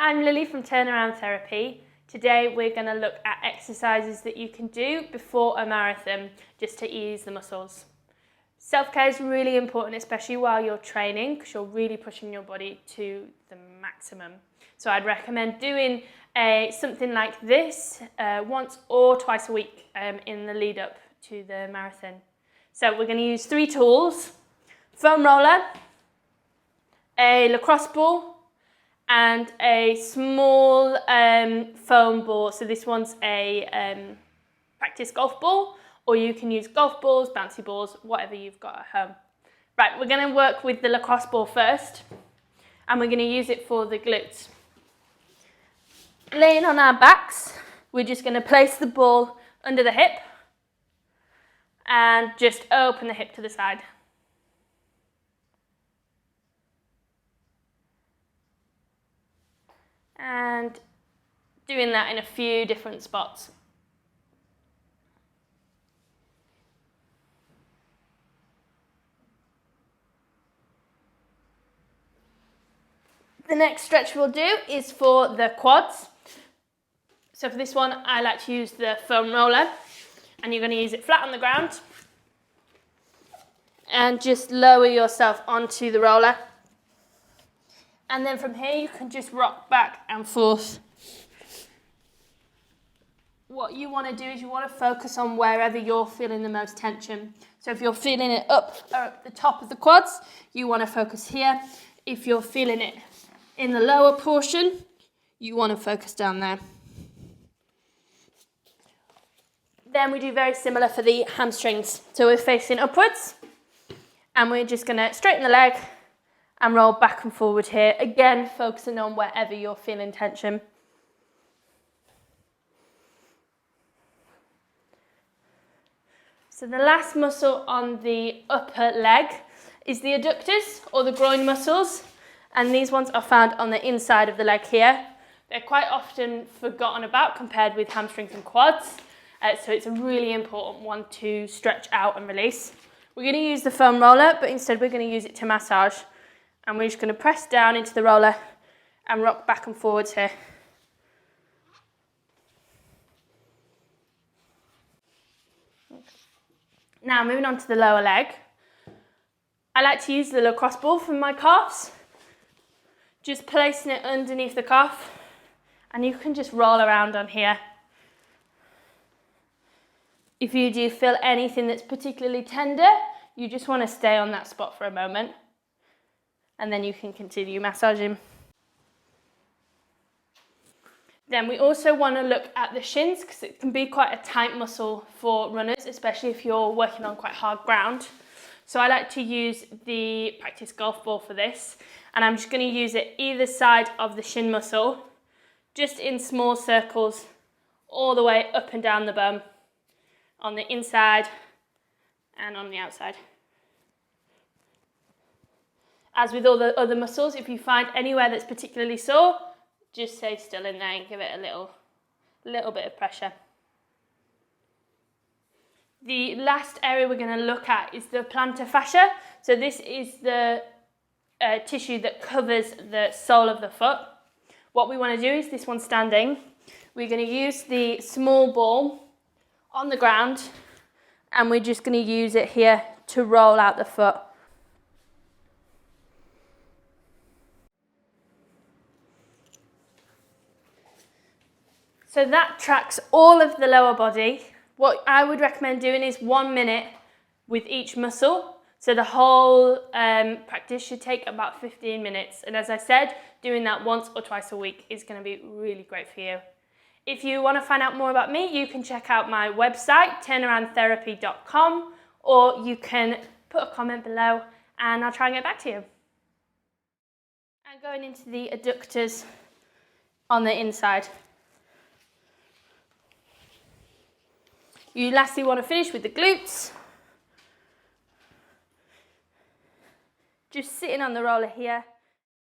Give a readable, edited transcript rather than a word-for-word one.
I'm Lily from Turnaround Therapy. Today we're going to look at exercises that you can do before a marathon just to ease the muscles. Self-care is really important, especially while you're training, because you're really pushing your body to the maximum. So I'd recommend doing something like this once or twice a week in the lead up to the marathon. So we're going to use 3 tools: foam roller, a lacrosse ball, and a small foam ball. So this one's a practice golf ball, or you can use golf balls, bouncy balls, whatever you've got at home. Right, we're going to work with the lacrosse ball first, and we're going to use it for the glutes. Laying on our backs, we're just going to place the ball under the hip and just open the hip to the side. And doing that in a few different spots. The next stretch we'll do is for the quads. So for this one, I like to use the foam roller, and you're going to use it flat on the ground and just lower yourself onto the roller. And then from here, you can just rock back and forth. What you want to do is you want to focus on wherever you're feeling the most tension. So if you're feeling it up the top of the quads, you want to focus here. If you're feeling it in the lower portion, you want to focus down there. Then we do very similar for the hamstrings. So we're facing upwards, and we're just going to straighten the leg and roll back and forward here. Again, focusing on wherever you're feeling tension. So the last muscle on the upper leg is the adductors, or the groin muscles. And these ones are found on the inside of the leg here. They're quite often forgotten about compared with hamstrings and quads. So it's a really important one to stretch out and release. We're going to use the foam roller, but instead we're going to use it to massage. And we're just going to press down into the roller and rock back and forwards here. Now moving on to the lower leg. I like to use the lacrosse ball for my calves. Just placing it underneath the calf, and you can just roll around on here. If you do feel anything that's particularly tender, you just want to stay on that spot for a moment, and then you can continue massaging. Then we also want to look at the shins, because it can be quite a tight muscle for runners, especially if you're working on quite hard ground. So I like to use the practice golf ball for this, and I'm just going to use it either side of the shin muscle, just in small circles, all the way up and down the bum, on the inside and on the outside. As with all the other muscles, if you find anywhere that's particularly sore, just stay still in there and give it a little bit of pressure. The last area we're going to look at is the plantar fascia. So this is the tissue that covers the sole of the foot. What we want to do is this one standing. We're going to use the small ball on the ground, and we're just going to use it here to roll out the foot. So that tracks all of the lower body. What I would recommend doing is 1 minute with each muscle. So the whole practice should take about 15 minutes. And as I said, doing that once or twice a week is going to be really great for you. If you want to find out more about me, you can check out my website, turnaroundtherapy.com, or you can put a comment below and I'll try and get back to you. And going into the adductors on the inside. You lastly want to finish with the glutes. Just sitting on the roller here